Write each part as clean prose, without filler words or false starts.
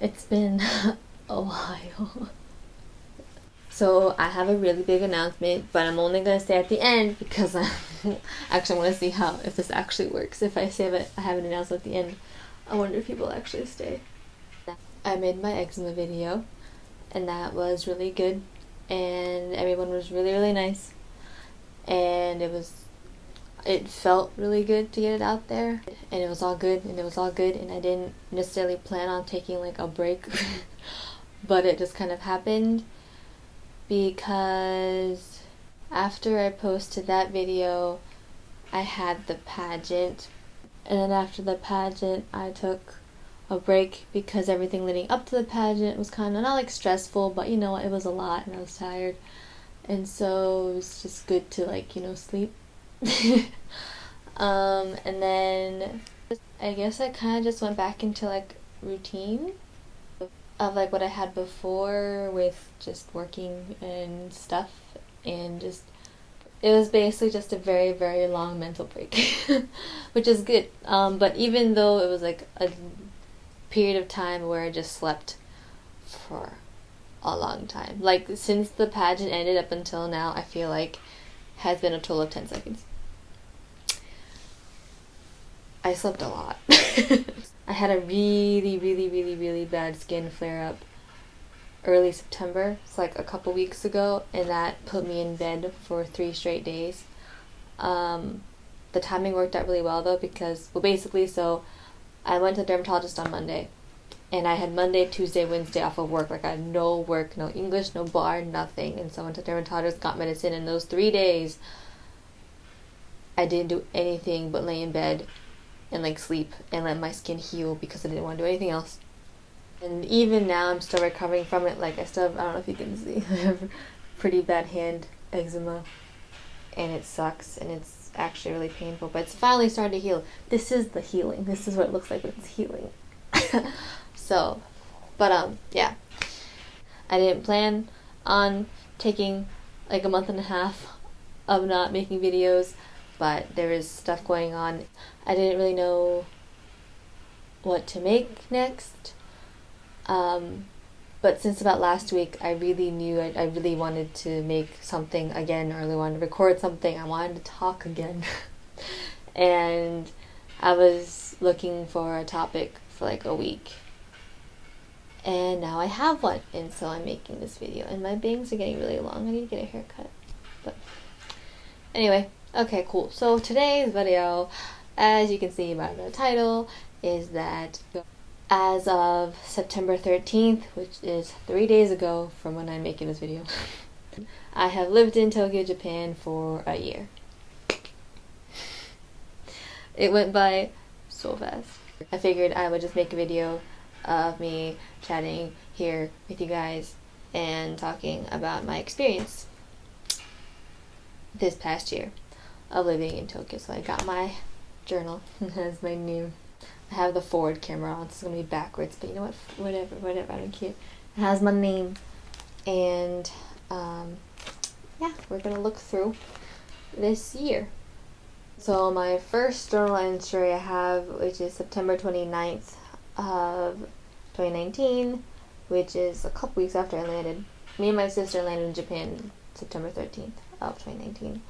It's been a while. So I have a really big announcement, but I'm only gonna say at the end because I actually want to see how if this actually works. If I say that I have an announcement at the end, I wonder if people actually stay. I made my eczema video, and that was really good, and everyone was really nice, and it felt really good to get it out there, and it was all good, and I didn't necessarily plan on taking like a break, but it just kind of happened because after I posted that video, I had the pageant, and then after the pageant, I took a break because everything leading up to the pageant was kind of not like stressful, but you know, it was a lot and I was tired, and so it was just good to like, you know, sleep. And then I guess I kind of just went back into like routine of like what I had before with just working and stuff, and just it was basically just a very long mental break, which is good. But even though it was like a period of time where I just slept for a long time, like since the pageant ended up until now, I feel like has been a total of 10 seconds. I slept a lot. I had a really bad skin flare up early September. It's like a couple weeks ago, and that put me in bed for 3 straight days. The timing worked out really well though, because, well, basically, so I went to the dermatologist on Monday, and I had Monday, Tuesday, Wednesday off of work. Like, I had no work, no English, no bar, nothing. And so I went to the dermatologist, got medicine, and those 3 days, I didn't do anything but lay in bed and like sleep and let my skin heal because I didn't want to do anything else. And even now, I'm still recovering from it. Like, I still have, I don't know if you can see, I have pretty bad hand eczema, and it sucks, and it's actually really painful, but it's finally starting to heal. This is the healing. This is what it looks like when it's healing. So, but yeah. I didn't plan on taking like a month and a half of not making videos, but there is stuff going on. I didn't really know what to make next. But since about last week, I really knew I really wanted to make something again, or I really wanted to record something. I wanted to talk again. And I was looking for a topic for like a week. And now I have one, and so I'm making this video. And my bangs are getting really long. I need to get a haircut. But anyway, okay, cool. So today's video, as you can see by the title, is that as of September 13th, which is 3 days ago from when I'm making this video, I have lived in Tokyo, Japan for a year. It went by so fast. I figured I would just make a video of me chatting here with you guys and talking about my experience this past year of living in Tokyo. So I got my journal. It has my name. I have the forward camera on, so it's gonna be backwards, but you know what? Whatever, I don't care. It has my name, and yeah, we're gonna look through this year. So my first journal entry I have, which is September 29th of 2019, which is a couple weeks after I landed. Me and my sister landed in Japan September 13th of 2019.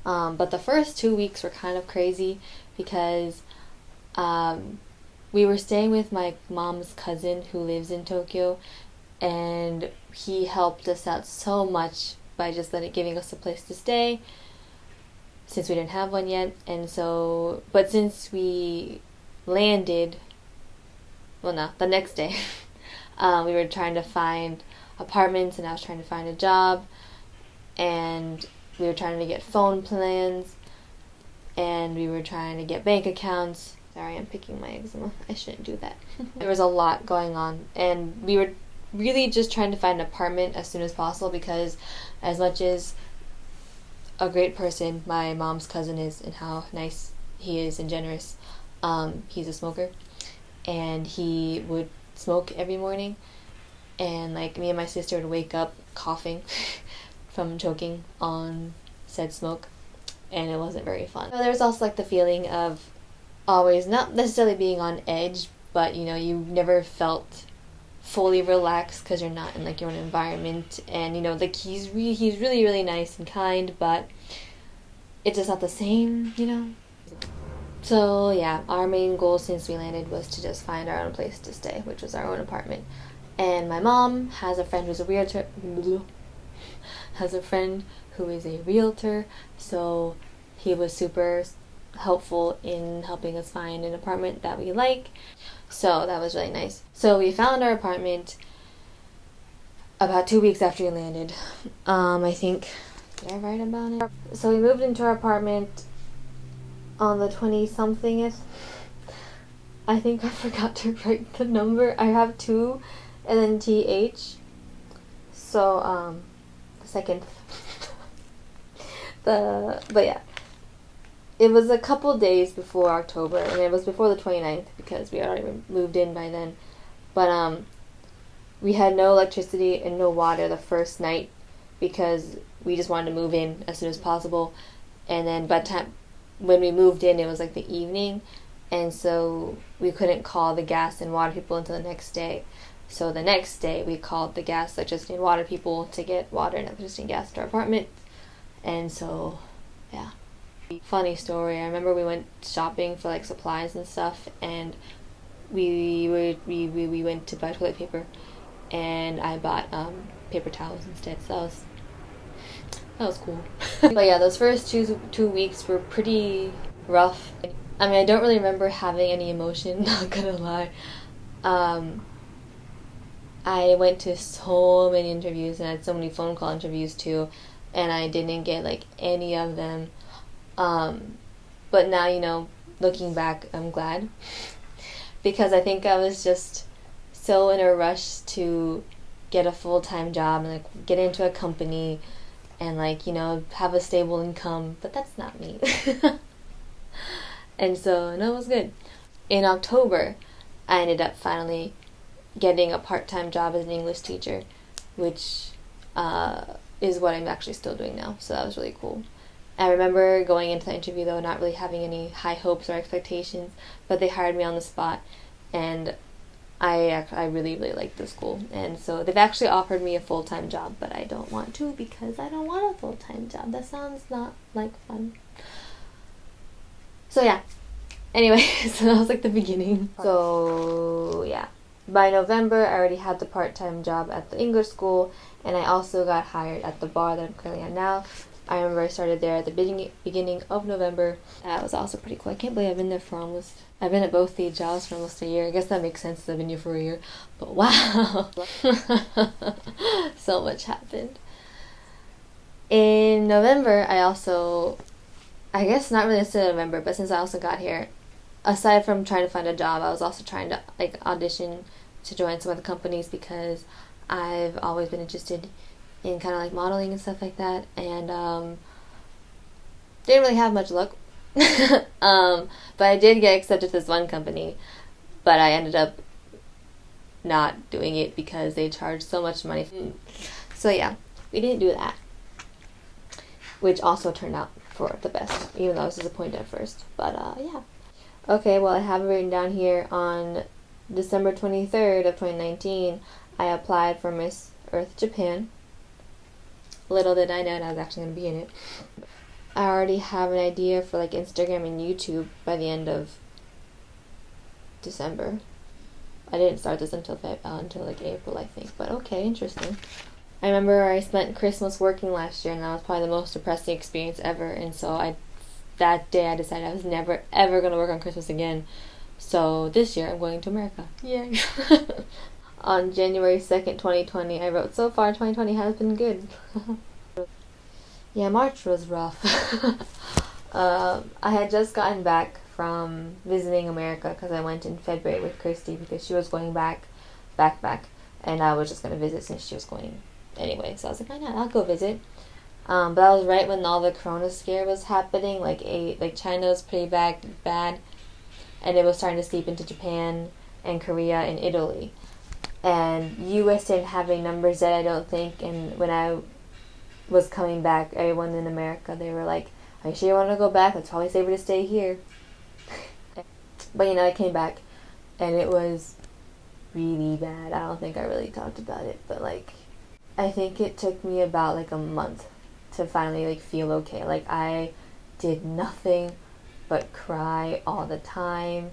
But the first 2 weeks were kind of crazy because we were staying with my mom's cousin who lives in Tokyo, and he helped us out so much by just giving us a place to stay since we didn't have one yet. And so, but since we landed, well, no, the next day, we were trying to find apartments, and I was trying to find a job, and we were trying to get phone plans, and we were trying to get bank accounts. Sorry, I'm picking my eczema. I shouldn't do that. There was a lot going on, and we were really just trying to find an apartment as soon as possible because as much as a great person my mom's cousin is and how nice he is and generous, he's a smoker, and he would smoke every morning, and like me and my sister would wake up coughing from choking on said smoke, and it wasn't very fun. So there was also like the feeling of always not necessarily being on edge, but you know, you never felt fully relaxed because you're not in like your own environment. And you know, like he's really really nice and kind, but it's just not the same, you know. So yeah, our main goal since we landed was to just find our own place to stay, which was our own apartment. And my mom has a friend who's a realtor, has a friend who is a realtor, so he was super helpful in helping us find an apartment that we like. So that was really nice. So we found our apartment about 2 weeks after we landed. I think, did I write about it? So we moved into our apartment on the 20-somethingth. I think I forgot to write the number. I have 2 and then TH. So, the second. But yeah. It was a couple days before October, and it was before the 29th because we had already moved in by then. But, we had no electricity and no water the first night because we just wanted to move in as soon as possible. And then by the time when we moved in, it was like the evening, and so we couldn't call the gas and water people until the next day. So the next day we called the gas, electricity, and water people to get water and electricity and gas to our apartment. And so, yeah. Funny story, I remember we went shopping for like supplies and stuff, and we went to buy toilet paper, and I bought paper towels instead. So that was cool. But yeah, those first two weeks were pretty rough. I mean, I don't really remember having any emotion, not gonna lie. I went to so many interviews and I had so many phone call interviews too, and I didn't get like any of them. But now, you know, looking back, I'm glad. Because I think I was just so in a rush to get a full-time job and like get into a company and like, you know, have a stable income, but that's not me. And so, no, it was good. In October, I ended up finally getting a part-time job as an English teacher, which is what I'm actually still doing now, so that was really cool. I remember going into the interview, though, not really having any high hopes or expectations, but they hired me on the spot, and I really, really like the school. And so they've actually offered me a full-time job, but I don't want to because I don't want a full-time job. That sounds not like fun. So yeah. Anyway, so that was like the beginning. So yeah. By November, I already had the part-time job at the English school, and I also got hired at the bar that I'm currently at now. I remember I started there at the beginning of November. That was also pretty cool. I can't believe I've been at both these jobs for almost a year. I guess that makes sense, I've been here for a year. But wow! So much happened. In November, I guess not really necessarily November, but since I also got here, aside from trying to find a job, I was also trying to like audition to join some other companies because I've always been interested in kind of like modeling and stuff like that, and didn't really have much luck. But I did get accepted to this one company, but I ended up not doing it because they charged so much money. So yeah, we didn't do that, which also turned out for the best, even though I was disappointed at first. But yeah. Okay, well, I have it written down here on December 23rd of 2019, I applied for Miss Earth Japan. Little did I know that I was actually going to be in it. I already have an idea for like Instagram and YouTube by the end of December. I didn't start this until like April, I think. But okay, interesting. I remember I spent Christmas working last year, and that was probably the most depressing experience ever. And so that day I decided I was never ever going to work on Christmas again. So this year I'm going to America. Yay! On January 2nd, 2020, I wrote, "So far 2020 has been good." Yeah, March was rough. I had just gotten back from visiting America because I went in February with Kirsty because she was going back, and I was just going to visit since she was going anyway. So I was like, why not? I'll go visit. But that was right when all the corona scare was happening. Like China was pretty bad, and it was starting to seep into Japan and Korea and Italy. And U.S. didn't have any numbers yet, I don't think. And when I was coming back, everyone in America, they were like, "Are you sure you want to go back? It's probably safer to stay here." But I came back, and it was really bad. I don't think I really talked about it, but like I think it took me about like a month to finally like feel okay. Like I did nothing but cry all the time.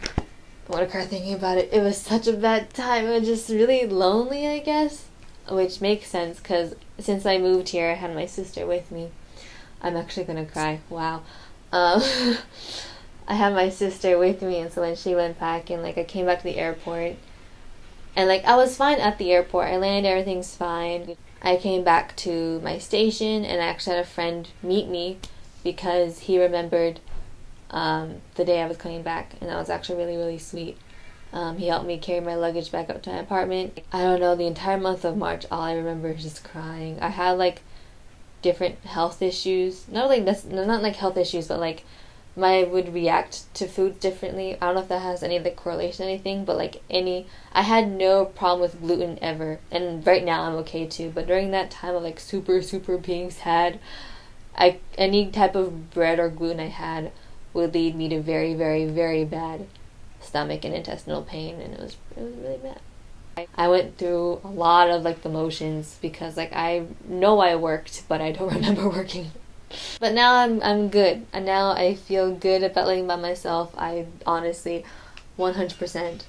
I want to cry thinking about it. It was such a bad time. It was just really lonely, I guess, which makes sense because since I moved here, I had my sister with me. I'm actually gonna cry. Wow. I had my sister with me, and so when she went back and like I came back to the airport, and like I was fine at the airport. I landed, everything's fine. I came back to my station, and I actually had a friend meet me because he remembered the day I was coming back, and that was actually really, really sweet. He helped me carry my luggage back up to my apartment. I don't know, the entire month of March, all I remember is just crying. I had like different health issues. Not like health issues, but like I would react to food differently. I don't know if that has any like correlation or anything, but like I had no problem with gluten ever, and right now I'm okay too. But during that time of like super being sad, any type of bread or gluten I had would lead me to very, very, very bad stomach and intestinal pain, and it was really bad. I went through a lot of like the motions because like I know I worked, but I don't remember working. But now I'm good, and now I feel good about living by myself. I honestly 100%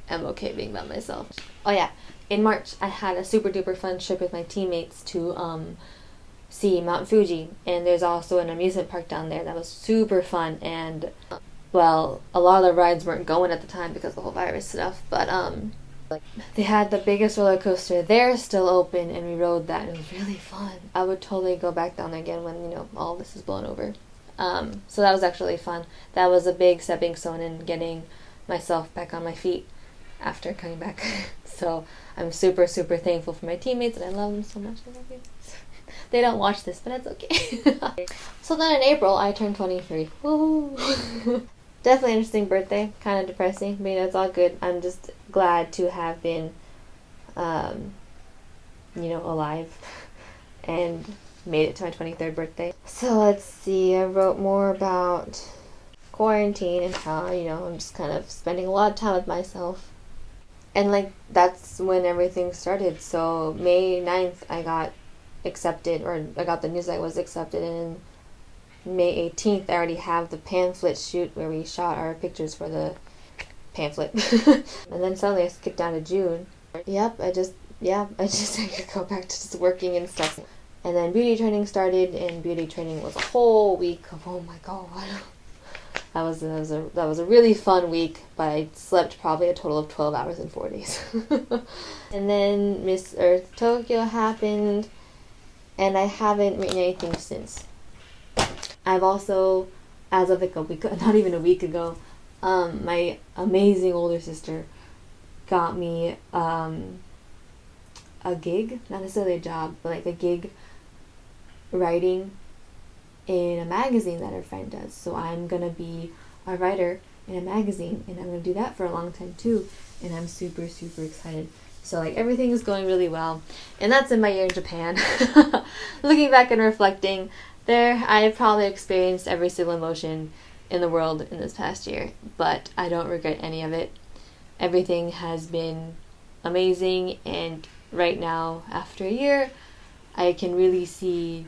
am okay being by myself. Oh yeah, in March I had a super duper fun trip with my teammates to see Mount Fuji, and there's also an amusement park down there that was super fun. And well, a lot of the rides weren't going at the time because of the whole virus stuff, but they had the biggest roller coaster there still open, and we rode that, and it was really fun. I would totally go back down there again when, you know, all this is blown over. So that was actually fun. That was a big stepping stone in getting myself back on my feet after coming back. So I'm super thankful for my teammates, and I love them so much. I love you. They don't watch this, but that's okay. So then in April, I turned 23. Woo! Definitely interesting birthday. Kind of depressing. I mean, it's all good. I'm just glad to have been, alive and made it to my 23rd birthday. So let's see. I wrote more about quarantine and how, I'm just kind of spending a lot of time with myself. And, that's when everything started. So May 9th, I got accepted, or I got the news that I was accepted, and May 18th I already have the pamphlet shoot where we shot our pictures for the pamphlet. And then suddenly I skipped down to June. I just I could go back to just working and stuff. And then beauty training started, and beauty training was a whole week of, oh my god, that was a really fun week, but I slept probably a total of 12 hours in 4 days. And then Miss Earth Tokyo happened, and I haven't written anything since. I've also, as of not even a week ago, my amazing older sister got me a gig, not necessarily a job, but a gig writing in a magazine that her friend does. So I'm gonna be a writer in a magazine, and I'm gonna do that for a long time too, and I'm super excited. So everything is going really well, and that's in my year in Japan. Looking back and reflecting, I probably experienced every single emotion in the world in this past year, but I don't regret any of it. Everything has been amazing, and right now, after a year, I can really see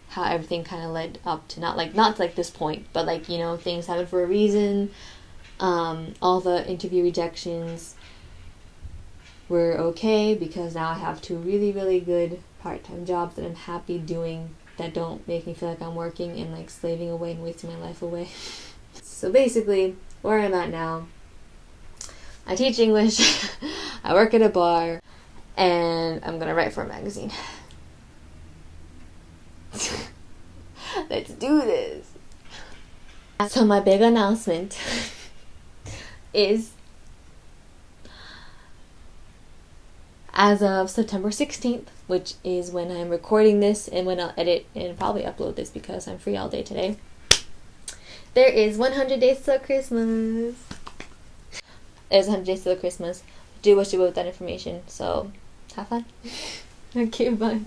how everything kind of led up to not to this point, but things happen for a reason. All the interview rejections were okay because now I have 2 really good part-time jobs that I'm happy doing, that don't make me feel like I'm working and slaving away and wasting my life away. So basically, where I'm at now, I teach English, I work at a bar, and I'm gonna write for a magazine. Let's do this. So my big announcement is, as of September 16th, which is when I'm recording this and when I'll edit and probably upload this because I'm free all day today, there is 100 days till Christmas. There's 100 days till Christmas. Do what you will with that information, so have fun. Okay, bye.